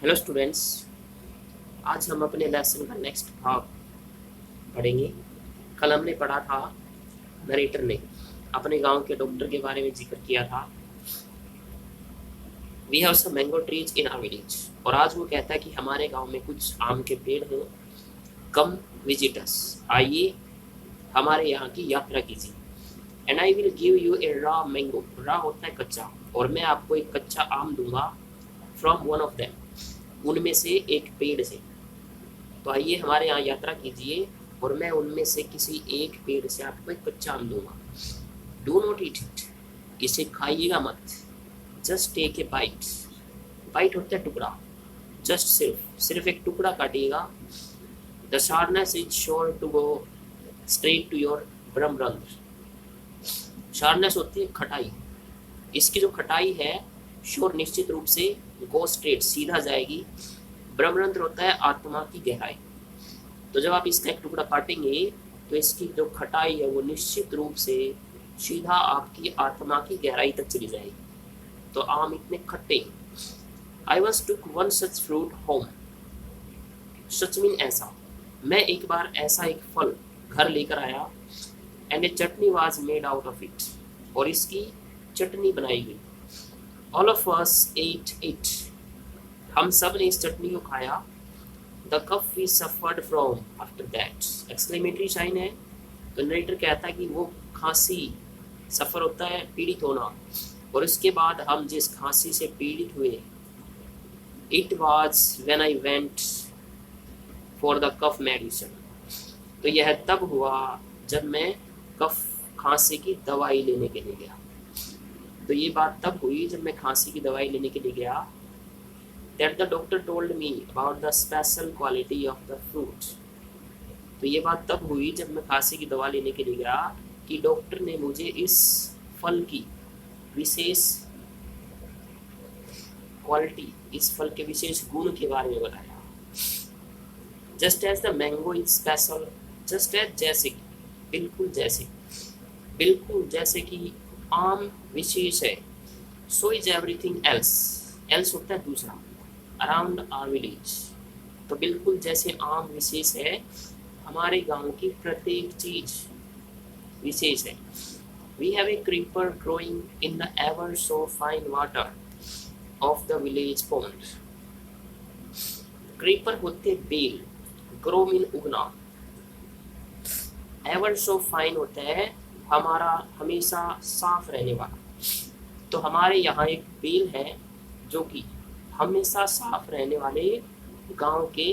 Hello students, आज हम अपने लेसन का नेक्स्ट भाग पढ़ेंगे। कल हमने पढ़ा था, नरेटर ने अपने गांव के डॉक्टर के बारे में जिक्र किया था। We have some mango trees in our village. और आज वो कहता है कि हमारे गांव में कुछ आम के पेड़ हैं। कम विजिटर्स, आइए हमारे यहाँ की यात्रा कीजिए। And I will give U A raw mango. Raw होता है कच्चा, और मैं आपको एक कच्चा आम दूंगा। फ्रॉम वन ऑफ देम, उनमें से एक पेड़ से। तो आइए हमारे यहाँ यात्रा कीजिए, और मैं उनमें से किसी एक पेड़ से आपको एक कच्चा आम दूंगा। डू नॉट ईट इट, इसे खाइएगा मत। Just take a bite. Bite होता है टुकड़ा। जस्ट सिर्फ एक टुकड़ा काटिएगा। The sharpness is sure to go straight to your ब्रह्मरंध्र। शार्पनेस होती है खटाई। इसकी जो खटाई है, श्योर निश्चित रूप से, गो स्ट्रेट सीधा जाएगी। ब्रह्मरंध्र होता है आत्मा की गहराई। तो जब आप इसका एक टुकड़ा काटेंगे तो इसकी जो खटाई है वो निश्चित रूप से सीधा आपकी आत्मा की गहराई तक चली जाएगी। तो आम इतने खट्टे। I was took one such fruit home. Such mean ऐसा। मैं एक बार ऐसा एक फल घर लेकर आया। And a chutney was made out of it, और इसकी चटनी बनाई गई। All of us ate it, हम सब ने इस चटनी को खाया। The cough we suffered from after that, exclamatory sign है। तो नरेटर कहता है कि वो खांसी, सफ़र होता है पीड़ित होना, और उसके बाद हम जिस खांसी से पीड़ित हुए, it was when I went for the cough medicine. तो यह तब हुआ जब मैं कफ खांसी की दवाई लेने के लिए गया। तो ये बात तब हुई जब मैं खांसी की दवाई लेने के लिए गया। That the doctor told me about the special quality of the fruit। तो ये बात तब हुई जब मैं खांसी की दवा लेने के लिए गया कि डॉक्टर ने मुझे इस फल की विशेष क्वालिटी, इस फल के विशेष गुण के बारे में बताया। Just as the mango is special, just as जैसे, बिल्कुल जैसे कि आम विशेष है। So is everything else. Else होता है दूसरा, अराउंड आवर विलेज। तो बिल्कुल जैसे आम विशेष है, हमारे गांव की प्रत्येक चीज विशेष है। We have a creeper growing in the ever so fine water of the village pond. Creeper होते बेल, ग्रो मीन उगना। एवर सो फाइन होता है हमारा हमेशा साफ रहने वाला। तो हमारे यहाँ एक बेल है जो कि हमेशा साफ रहने वाले गांव के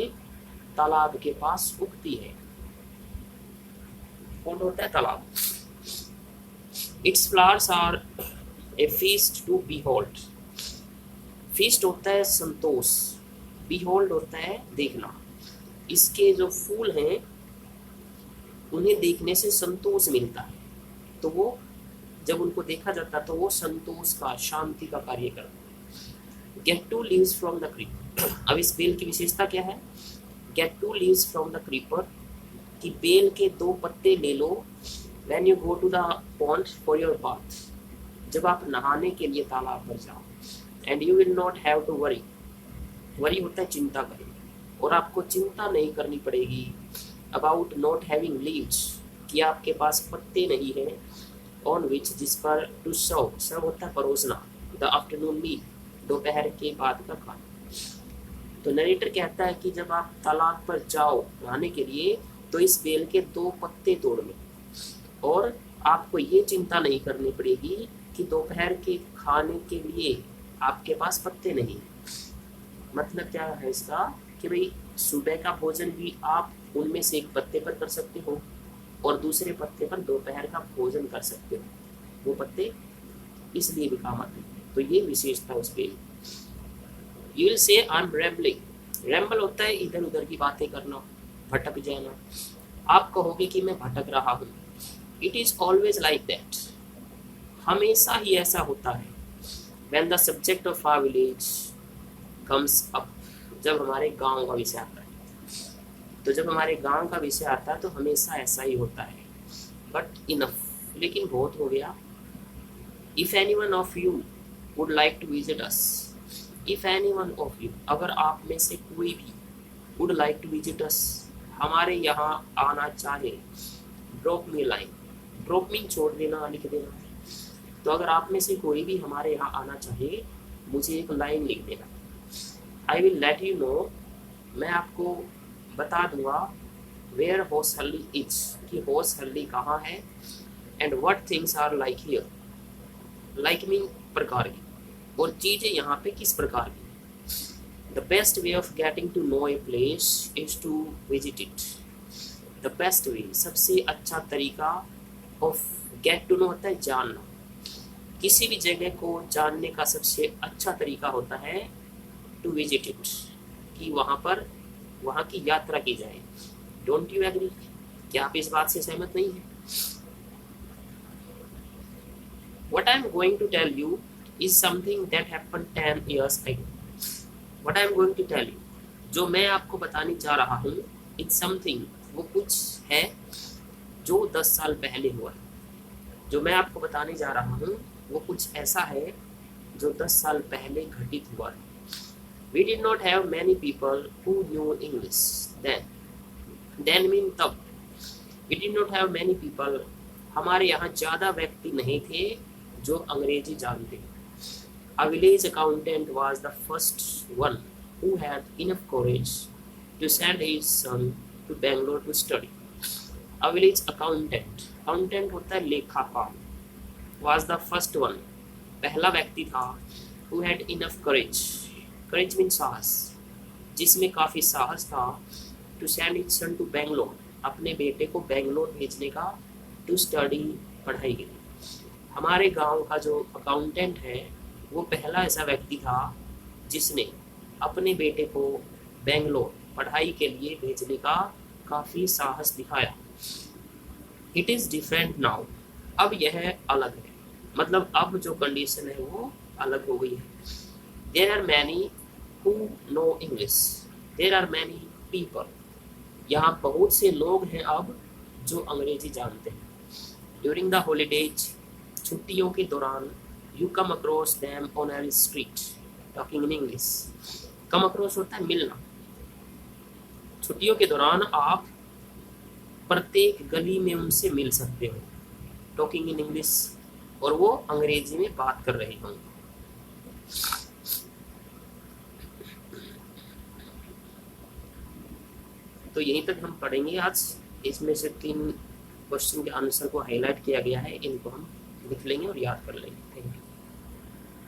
तालाब के पास उगती है। कौन होता है तालाब। Its flowers are a feast to behold. Feast होता है संतोष, बीहोल्ड होता है देखना। इसके जो फूल हैं उन्हें देखने से संतोष मिलता है। तो वो जब उनको देखा जाता है तो वो संतोष का, शांति का कार्य करता है। Get two leaves from the creeper. अब इस बेल की विशेषता क्या है। Get two leaves from the creeper, कि बेल के 2 पत्ते ले लो। When you go to the pond for your bath, जब आप नहाने के लिए तालाब पर जाओ। And you will not have to worry. Worry होता है चिंता करें, और आपको चिंता नहीं करनी पड़ेगी अबाउट नॉट हैविंग लीव्स, कि आपके पास पत्ते नहीं हैं। ऑन विच, जिस पर टू सर्व, सर्व होता है परोसना। द आफ्टरनून मील, दोपहर के बाद का खाना। तो नरेटर कहता है कि जब आप तालाब पर जाओ नहाने के लिए तो इस बेल के 2 पत्ते तोड़ लो, और आपको ये चिंता नहीं करनी पड़ेगी कि दोपहर के खाने के लिए आपके पास पत्ते नहीं। मतलब क्या है इसका, कि भाई सुबह का भोजन भी आप उनमें से एक पत्ते पर कर सकते हो, और दूसरे पत्ते पर दोपहर का भोजन कर सकते हो। वो पत्ते इसलिए भी काम आते हैं। तो ये विशेषता उस bell. You will say I am rambling. Ramble होता है इधर उधर की बातें करना, भटक जाना। आप कहोगे कि मैं भटक रहा हूँ। It is always like that, हमेशा ही ऐसा होता है। When the subject of our village comes up, जब हमारे गांव का विषय आता है। तो जब हमारे गांव का विषय आता है तो हमेशा ऐसा ही होता है। बट इनफ, लेकिन बहुत हो गया। If anyone of you would like to visit us, if any one of you, अगर आप में से कोई भी, would like to visit us, हमारे यहाँ आना चाहे, drop me line, drop me छोड़ देना, लिख देना। तो अगर आप में से कोई भी हमारे यहाँ आना चाहे, मुझे एक लाइन लिख देना। I will let you know, मैं आपको बता दूंगा, वेयर होसहल्ली इज, कि होसहल्ली कहाँ है, and what things are like here, like mean प्रकार की, और चीज़ें यहाँ पे किस प्रकार की। The best way of getting to know a place is to visit it. The best way, सबसे अच्छा तरीका ऑफ गेट टू नो होता है जानना, किसी भी जगह को जानने का सबसे अच्छा तरीका होता है टू विजिट इट, कि वहाँ की यात्रा की जाए। डोंट यू एग्री, क्या आप इस बात से सहमत नहीं है? What I am going to tell you is something that happened 10 years ago. What I am going to tell you, जो मैं आपको बताने जा रहा हूँ, it's something, वो कुछ है जो 10 साल पहले हुआ है। जो मैं आपको बताने जा रहा हूँ वो कुछ ऐसा है जो 10 साल पहले घटित हुआ है। We did not have many people who knew English then. Then mean तब। We did not have many people, हमारे यहाँ ज़्यादा व्यक्ति नहीं थे जो अंग्रेजी जानते। A village accountant was the first one who had enough courage to send his son to Bangalore to study. A village accountant, accountant होता है लेखाकार, was the first one, पहला व्यक्ति था, who had enough courage, courage means साहस, जिसमें काफ़ी साहस था, to send his son to Bangalore, अपने बेटे को बेंगलोर भेजने का, to study, पढ़ाई के लिए। हमारे गांव का जो अकाउंटेंट है वो पहला ऐसा व्यक्ति था जिसने अपने बेटे को बेंगलोर पढ़ाई के लिए भेजने का काफ़ी साहस दिखाया। इट इज़ डिफरेंट नाउ, अब यह अलग है, मतलब अब जो कंडीशन है वो अलग हो गई है। There are many who know English, there are many people, यहाँ बहुत से लोग हैं अब जो अंग्रेजी जानते हैं। ड्यूरिंग द हॉलीडेज, छुट्टियों के दौरान, you come across them on every street talking in English. Come across होता है मिलना, छुट्टियों के दौरान आप प्रत्येक गली में उनसे मिल सकते हो, टॉकिंग इन इंग्लिश, और वो अंग्रेजी में बात कर रहे होंगे। तो यहीं तक हम पढ़ेंगे आज। इसमें से 3 क्वेश्चन के आंसर को हाईलाइट किया गया है, इनको हम लिख लेंगे और याद कर लेंगे। Thank you.